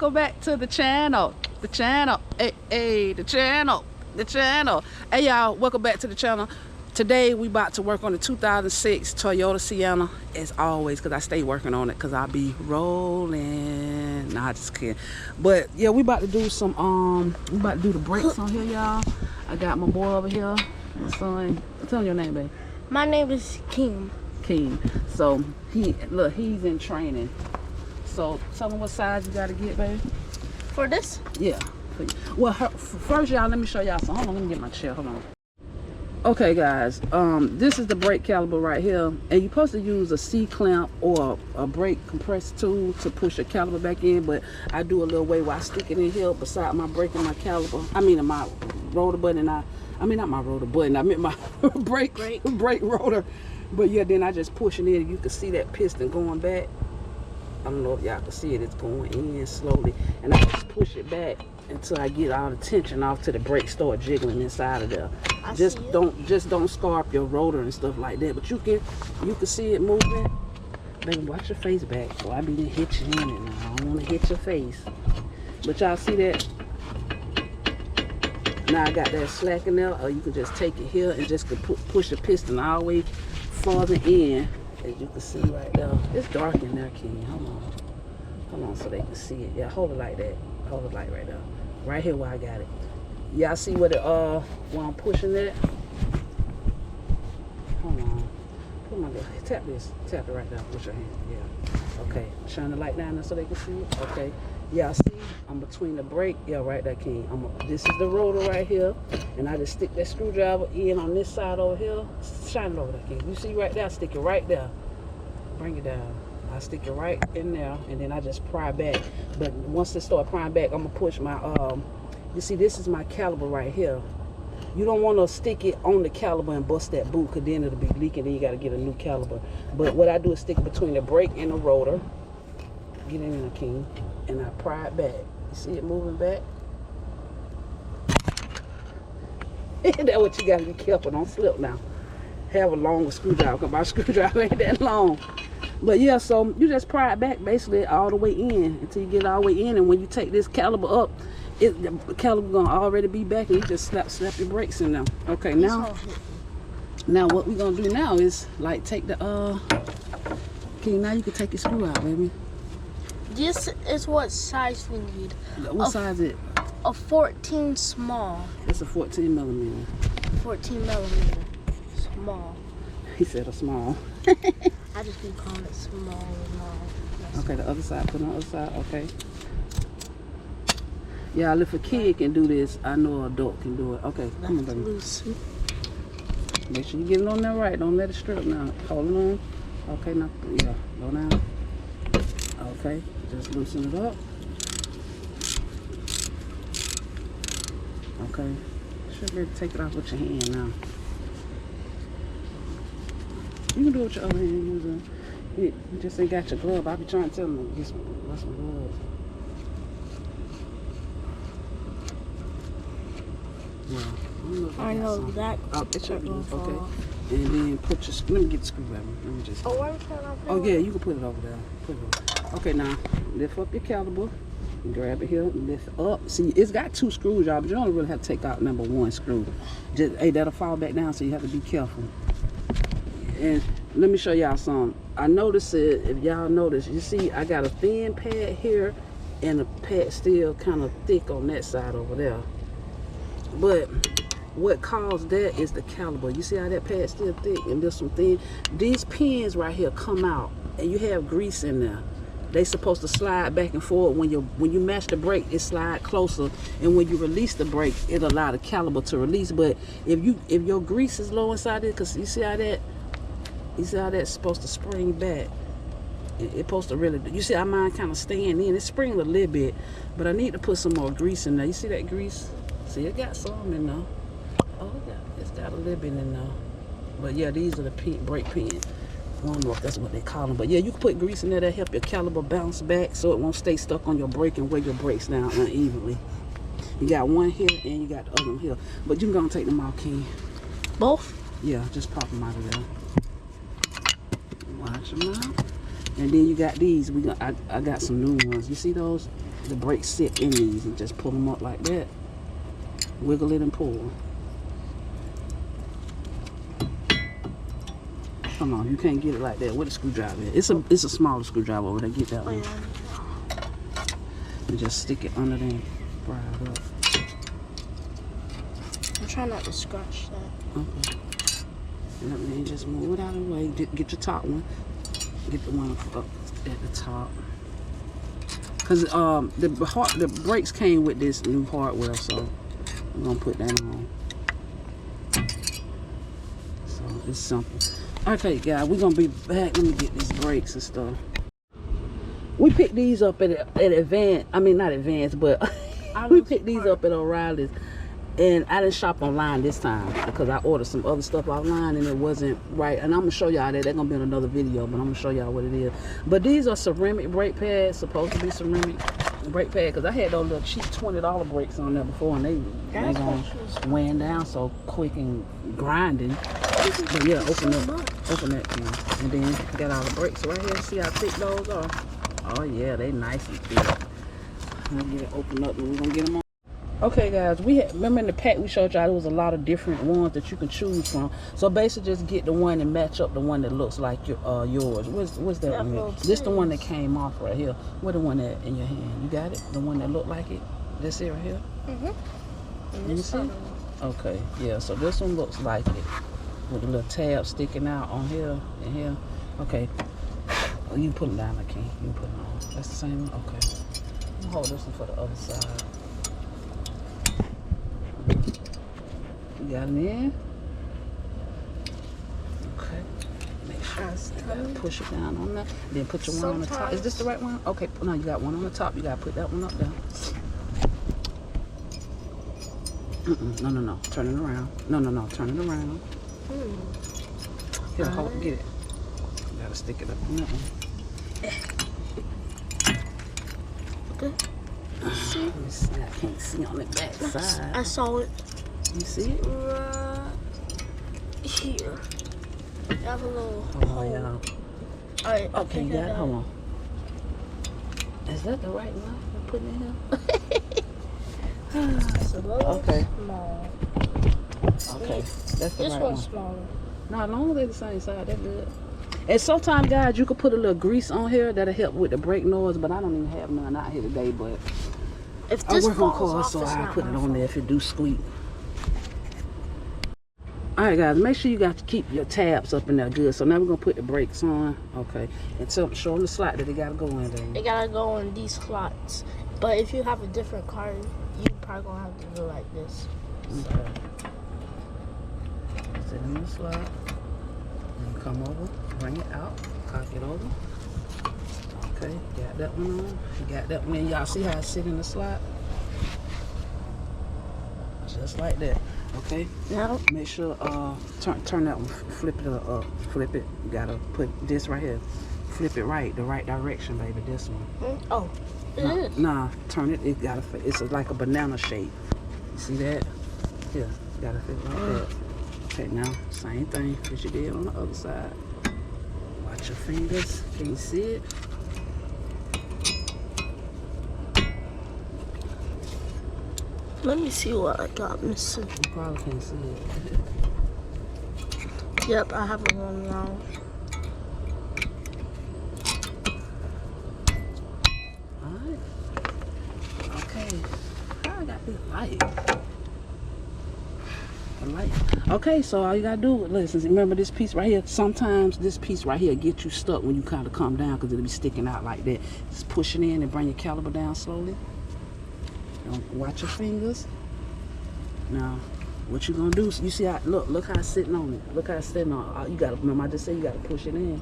welcome back to the channel. The channel. Hey, the channel. Hey, y'all, welcome back to the channel. Today, we about to work on the 2006 Toyota Sienna, as always, because I stay working on it, because I be rolling. Nah, I just kidding. But, yeah, we about to do some, we about to do the brakes on here, y'all. I got my boy over here, my son. Tell him your name, babe. My name is King. So, he's in training. So, tell him what size you got to get, babe. For this? Yeah. Well, first, y'all, let me show y'all something. Hold on, let me get my chair. Hold on. Okay, guys, this is the brake caliper right here, and you're supposed to use a C-clamp or a brake compressor tool to push your caliper back in, but I do a little way where I stick it in here beside my brake and my caliper. I mean, my rotor button, not my rotor button, I meant my brake rotor. But yeah, then I just push it in. You can see that piston going back. I don't know if y'all can see it. It's going in slowly, and I just push it back until I get all the tension off till the brakes start jiggling inside of there. Just don't scar up your rotor and stuff like that. But you can see it moving. Baby, watch your face back. Boy, I be done hit you in it now. I don't want to hit your face. But y'all see that? Now I got that slack in there, or you can just take it here and just push the piston all the way farther in. As you can see right there. It's dark in there, King. Hold on so they can see it. Yeah, hold it like that. Hold it like right there. Right here where I got it. Y'all see what it while I'm pushing that? Hold on. Put my little, tap this. Tap it right there with your hand. Yeah. Okay. Shine the light down there so they can see it. Okay. Y'all see I'm between the brake. Yeah, right there, King. This is the rotor right here. And I just stick that screwdriver in on this side over here. Shine it over there, King. You see right there? I stick it right there. Bring it down. I stick it right in there, and then I just pry back. But once it start prying back, I'm gonna push my you see, this is my caliper right here. You don't want to stick it on the caliper and bust that boot, because then it'll be leaking, and you got to get a new caliper. But what I do is stick it between the brake and the rotor. Get in there, King, and I pry it back. You see it moving back? That's what you got to be careful. Don't slip now. Have a longer screwdriver, because my screwdriver ain't that long. But yeah, so you just pry it back basically all the way in until you get all the way in, and when you take this caliper up, the caliper gonna already be back, and you just slap your brakes in there. Okay, now what we're gonna do now is like take the okay, now you can take your screw out, baby. This is what size we need. What size is it? A 14 small. It's a 14 millimeter. 14 millimeter. Small. He said a small. I just been calling it small. Okay, the other side. Put it on the other side. Okay. Yeah, if a kid can do this, I know an adult can do it. Okay, come on, baby. Loose. Make sure you get it on there right. Don't let it strip now. Hold it on. Okay, now, yeah, go down. Okay, just loosen it up. Okay, should be able to take it off with your hand now. You can do it with your other hand using. You just ain't got your glove. I be trying to tell them to get some gloves. Yeah, I know that. Oh, it's your glove. Okay. And then put your. Let me get the screwdriver. Let me just. Oh, where can I put it? Oh yeah, you can put it over there. Put it over. Okay, now lift up your caliper. Grab it here, lift up. See, it's got 2 screws, y'all, but you don't really have to take out number 1 screw. Just, hey, that'll fall back down, so you have to be careful. And let me show y'all something. I noticed it, if y'all notice, you see I got a thin pad here and a pad still kind of thick on that side over there. But what caused that is the caliper. You see how that pad still thick and this one thin? These pins right here come out and you have grease in there. They supposed to slide back and forth. When you mash the brake, it slide closer, and when you release the brake, it allow the caliper to release. But if your grease is low inside it, cause you see how that's supposed to spring back. It's supposed to really. You see how mine kind of staying in. It's springing a little bit, but I need to put some more grease in there. You see that grease? See, it got some in there. Oh, it's got a little bit in there. But yeah, these are the brake pins. I don't know if that's what they call them, but yeah, you can put grease in there to help your caliper bounce back so it won't stay stuck on your brake and wear your brakes down unevenly. You got one here and you got the other one here, but you can go and take them out, King. Both? Yeah, just pop them out of there. Wash them out. And then you got these. I got some new ones. You see those? the brakes sit in these, and just pull them up like that. Wiggle it and pull. Come on, you can't get it like that with a screwdriver. It's a smaller screwdriver over there. Get that one. And just stick it under there and pry it up. I'm trying not to scratch that. Okay. And then just move it out of the way. Get your top one. Get the one up at the top. Cause the brakes came with this new hardware, so I'm gonna put that on. So it's simple. Okay, guys, we're gonna be back. Let me get these brakes and stuff. We picked these up at Advance. I mean, not Advance, but we picked these up at O'Reilly's. And I didn't shop online this time because I ordered some other stuff offline and it wasn't right. And I'm gonna show y'all that. They're gonna be in another video, but I'm gonna show y'all what it is. But these are ceramic brake pads, supposed to be ceramic brake pad, because I had those little cheap $20 brakes on there before, and they gonna weighing down so quick and grinding. But yeah, open that thing, and then got all the brakes right here. See how thick those are? Oh yeah, they nice and thick. I'm gonna get it open up, and we're gonna get them on. Okay, guys, remember in the pack we showed y'all there was a lot of different ones that you can choose from. So basically, just get the one and match up the one that looks like yours. What's that one? This the one that came off right here. What the one that in your hand? You got it? The one that looked like it? This here right here? Mm-hmm. You see? Okay, yeah. So this one looks like it with the little tab sticking out on here and here. Okay. Oh, you put it down, I can't. You put it on. That's the same one. Okay. I'm gonna hold this one for the other side. You got it in? Okay. Make sure you gotta push it down on that. Then put your one on the top. Is this the right one? Okay, no, you got one on the top. You gotta put that one up there. No. Turn it around. No. Turn it around. Here, hold, get it. You gotta stick it up on that one. Okay. See? Let me see. I can't see on the back side. I saw it. You see it? Right here. You have a little hole. Yeah. Alright, okay, you got it. Hold on. Is that the right one I'm putting in here? It's a little small. Okay, that's the this right one's one. smaller. No, as long as they're the same side, they're good. And sometimes, guys, you could put a little grease on here that'll help with the brake noise, but I don't even have none out here today. But if I this work on falls cars, off, so it's I not put it my on there if it do squeak. All right, guys, make sure you got to keep your tabs up in there good. So now we're gonna put the brakes on. Okay, and so show them the slot that they gotta go in there. They gotta go in these slots. But if you have a different car, you probably gonna have to do like this. Okay. Sit in the slot. And come over, bring it out, cock it over. Okay, got that one on. You got that one. Y'all see how it sit in the slot? Just like that. Okay. Now make sure turn that one, flip it up, flip it. You gotta put this right here. Flip it right, the right direction, baby. This one. Oh, it is. Nah, turn it. It gotta. It's like a banana shape. You see that? Here, you gotta fit like that. Okay, now same thing as you did on the other side. Watch your fingers. Can you see it? Let me see what I got missing. You probably can't see it. Yep, I have it on now. Alright. Okay. I got this light. A light. Okay, so all you gotta do, listen, remember this piece right here? Sometimes this piece right here gets you stuck when you kind of come down because it'll be sticking out like that. Just push it in and bring your caliper down slowly. Watch your fingers. Now, what you gonna do? You see how look how it's sitting on it. Look how it's sitting on. You gotta remember. I just said you gotta push it in.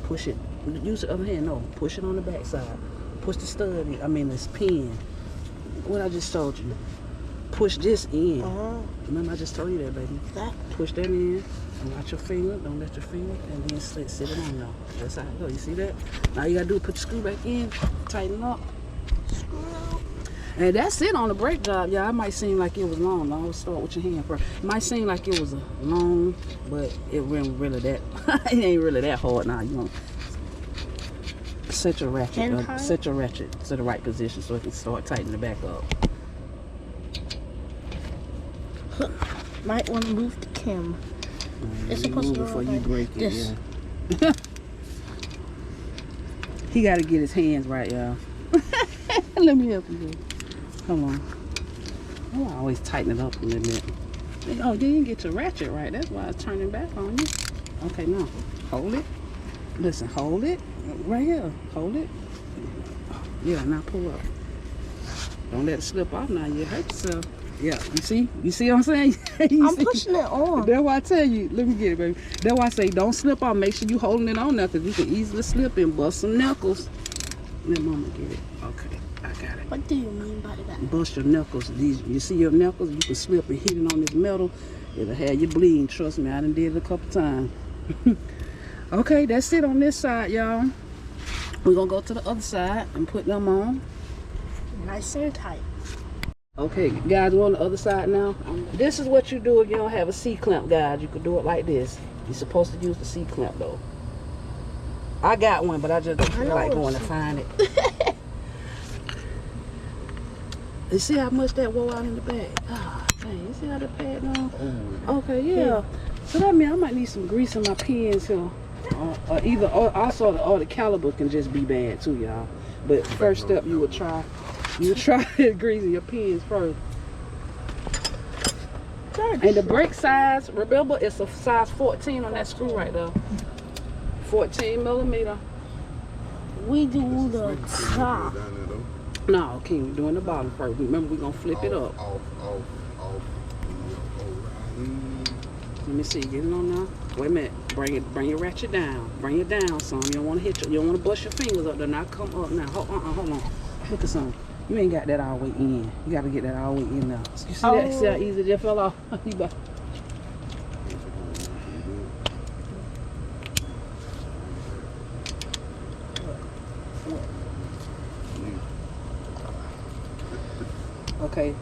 Push it. Use the other hand. No, push it on the back side. Push the stud in. I mean this pin. What I just told you. Push this in. Remember I just told you that, baby. That. Push that in. And watch your finger. Don't let your finger. And then sit it on now. That's how it go. You see that? Now you gotta do is put the screw back in. Tighten up. Screw out. And that's it on the brake job. Yeah, it might seem like it was long. I'll start with your hand first. It might seem like it was long, but it wasn't really that. It ain't really that hard now. You know. Set your ratchet. Hand high? Set your ratchet to the right position so it can start tightening the back up. Might want to move the cam. It's supposed to go before you like break this. it. Yeah. He got to get his hands right, y'all. Let me help you. Come on. Oh, I always tighten it up a little bit. Oh, you didn't get your ratchet right. That's why it's turning back on you. Okay, now hold it. Listen, hold it right here. Hold it. Yeah, now pull up. Don't let it slip off now. You hurt yourself. Yeah, you see? You see what I'm saying? I'm pushing it on. That's why I tell you. Let me get it, baby. That's why I say don't slip off. Make sure you holding it on there because you can easily slip and bust some knuckles. Let mama get it. Okay, I got it. What do you mean by that? Bust your knuckles. These, you see your knuckles? You can slip and hit it on this metal. It'll have you bleeding. Trust me, I done did it a couple times. Okay, that's it on this side, y'all. We're going to go to the other side and put them on. Nice and tight. Okay, guys, we're on the other side now. This is what you do if you don't have a C-clamp, guys. You could do it like this. You're supposed to use the C-clamp, though. I got one, but I just don't feel like going to find it. You see how much that wore out in the bag? Ah, dang, you see how the pad on? Okay, yeah. So that means I might need some grease in my pins here. Or the caliber can just be bad too, y'all. But first step, you would try greasing your pins first. And the brake size, remember, it's a size 14 on that screw right there. 14 millimeter. We do the top. No, King, we're doing the bottom first. Remember, we're gonna flip it up. Let me see, get it on now. Wait a minute, bring your ratchet down. Bring it down some. You don't want to hit you don't want to bust your fingers up there. Now come up now. Hold on. Look at something. You ain't got that all the way in. You got to get that all the way in now. You see that? See how easy it just fell off? Okay.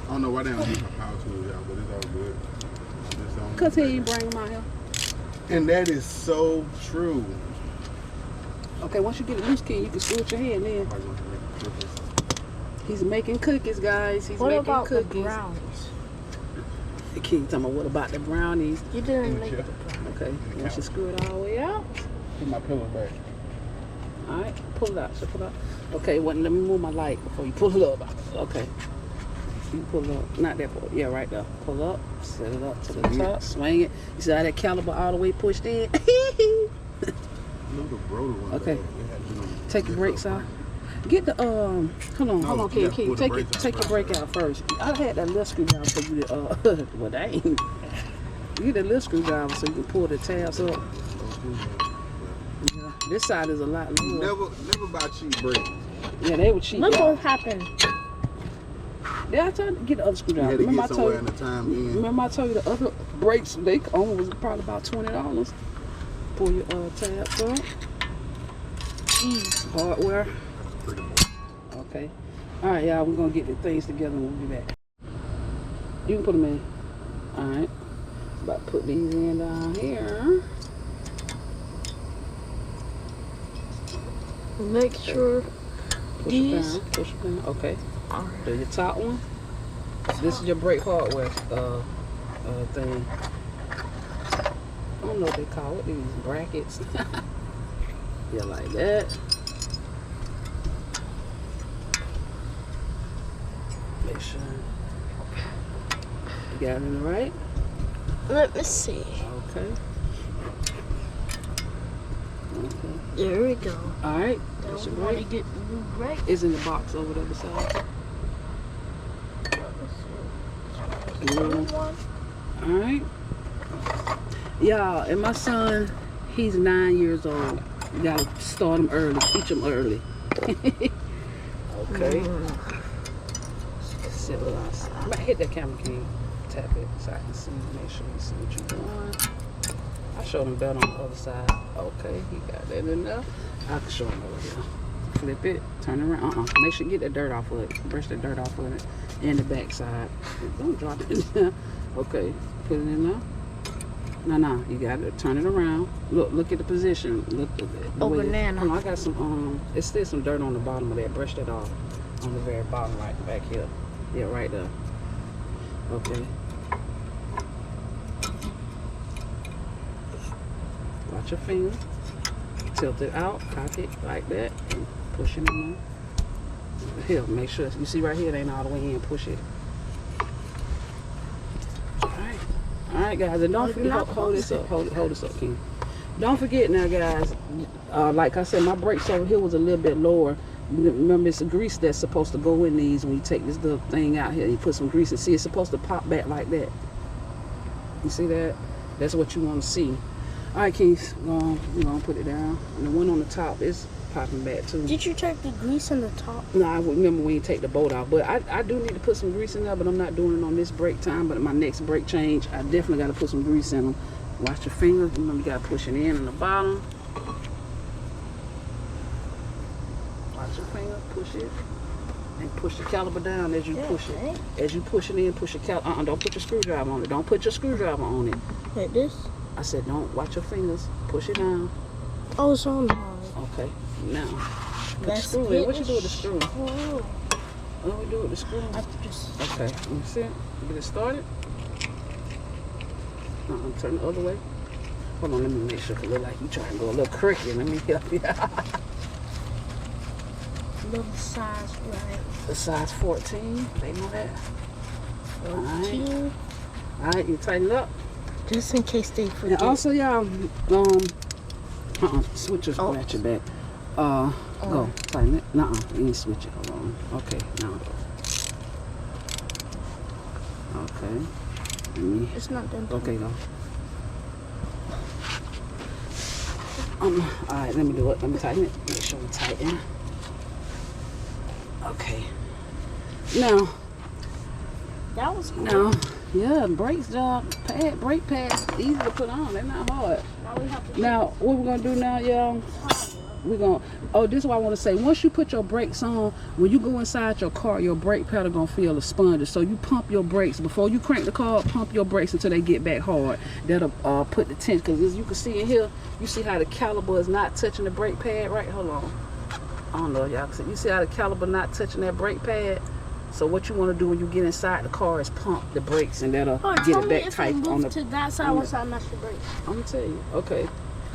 I don't know why they don't use my power tools, y'all, but it's all good. Because he ain't bring them out here. And that is so true. Okay, once you get it loose, King, you can switch your hand in. He's making cookies, guys. He's what making about cookies. The brownies? The King talking about what about the brownies? You didn't make the brownies. Okay, once you screw it all the way out. Put my pillow back. Alright, pull it out. So pull it out. Okay, well, let me move my light before you pull it up. Okay. You pull it up. Not that part. Yeah, right there. Pull up. Set it up to the top. Swing it. You see how that caliper all the way pushed in? Okay. Take your brakes out. Get the hold on, King. Take your brake out first. I had that little screwdriver for you to well dang. Get that little screwdriver so you can pull the tabs up. Yeah, this side is a lot lower. Never buy cheap brakes. Yeah, they were cheap. Look what happened. Yeah, I told you to get the other screwdriver. Remember I told you the other brakes, they only was probably about $20. Pull your tabs up. Hardware. Okay. Alright, y'all, we're gonna get the things together and we'll be back. You can put them in. Alright. About to put these in down here. Make sure these. Push it down. Okay. Do your top one. This is your brake hardware thing. I don't know what they call it. These brackets. Yeah, like that. Make sure you got it in the right. Let me see. Okay. There we go. All right. That's your brake. Get the new brake. It's in the box over there beside. All right. Y'all, and my son, he's 9 years old. You gotta start him early, teach him early. Okay. Sit with I might hit that camera key, tap it so I can see, make sure you see what you're doing. I showed him better on the other side. Okay, he got that in there. I can show him over here. Flip it, turn it around. Make sure you get the dirt off of it. Brush the dirt off of it. And the back side. Don't drop it in there. Okay, put it in there. No, you gotta turn it around. Look at the position. Look at the way. Banana. Hold on, I got some. It's still some dirt on the bottom of that. Brush that off on the very bottom, right back here. Yeah, right there. Okay. Watch your finger. Tilt it out. Cock it like that, and push it in there. Here, make sure you see right here. It ain't all the way in. Push it. All right, guys, and don't forget, hold this up, hold this up, King. Don't forget now, guys, like I said, my brakes over here was a little bit lower. Remember, it's a grease that's supposed to go in these when you take this little thing out here. You put some grease and see, it's supposed to pop back like that. You see that? That's what you want to see. All right, King, we're going to put it down. And the one on the top is popping back, too. Did you take the grease in the top? No, I remember when you take the bolt out, but I do need to put some grease in there, but I'm not doing it on this brake time. But my next brake change, I definitely got to put some grease in them. Watch your fingers. Remember, you got to push it in on the bottom. Watch your finger, push it, and push the caliper down as you push it. As you push it in, push your caliper. Don't put your screwdriver on it. Don't put your screwdriver on it. Like this? I said, don't. Watch your fingers. Push it down. Oh, it's on hard. Okay. Now, put the screw in. What you do with the screw? Oh. What do we do with the screw? I have to just... Okay, let me see it. Get it started. Turn the other way. Hold on, let me make sure it look like you trying to go a little crooked. Let me help you. Little size, right? The size 14. They know that. 14. All right, you tighten it up. Just in case they forget. And also, y'all, switch your scratch your back. Go, tighten it. You ain't switch it. Hold on. Okay, now. Okay. It's not done. Okay, go. All right, let me do it. Let me tighten it. Make sure we tighten. Okay. Now. That was cool. Now, yeah, brakes job, brake pads, easy to put on. They're not hard. Now, what we're gonna do now, y'all? This is what I want to say. Once you put your brakes on, when you go inside your car, your brake pedal gonna feel a sponge. So you pump your brakes before you crank the car. Pump your brakes until they get back hard. That'll put the tension. Because as you can see in here, you see how the caliper is not touching the brake pad, right? Hold on. I don't know, y'all can see. You see how the caliper not touching that brake pad? So what you want to do when you get inside the car is pump the brakes, and that'll get it back tight on the. To that side, once I match the brakes. I'm gonna tell you.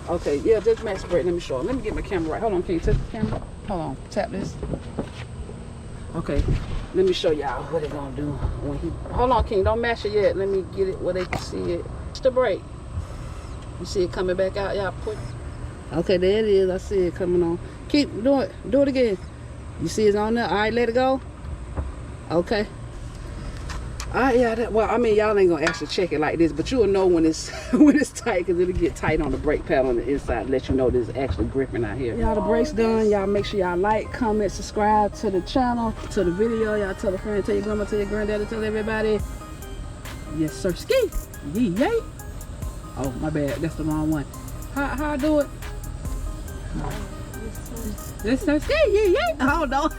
Okay, yeah, just match the brake. Let me show you. Let me get my camera right. Hold on, can you touch the camera? Hold on, tap this. Okay, let me show y'all what it's gonna do when he. Hold on, King, don't mash it yet. Let me get it where they can see it. It's the brake. You see it coming back out, y'all. Okay, there it is. I see it coming on. Keep doing it. Do it again. You see it's on there. All right, let it go. Okay. Yeah. Well, I mean, y'all ain't gonna actually check it like this, but you'll know when it's when it's tight, because it'll get tight on the brake pedal on the inside. Let you know this is actually gripping out here. Y'all, the brake's done. Y'all make sure y'all like, comment, subscribe to the channel, to the video. Y'all tell a friend, tell your grandma, tell your granddaddy, tell everybody. Yes, sir. Ski. Yay. Oh, my bad. That's the wrong one. How I do it? Yes, sir. Ski. Yay. Oh no.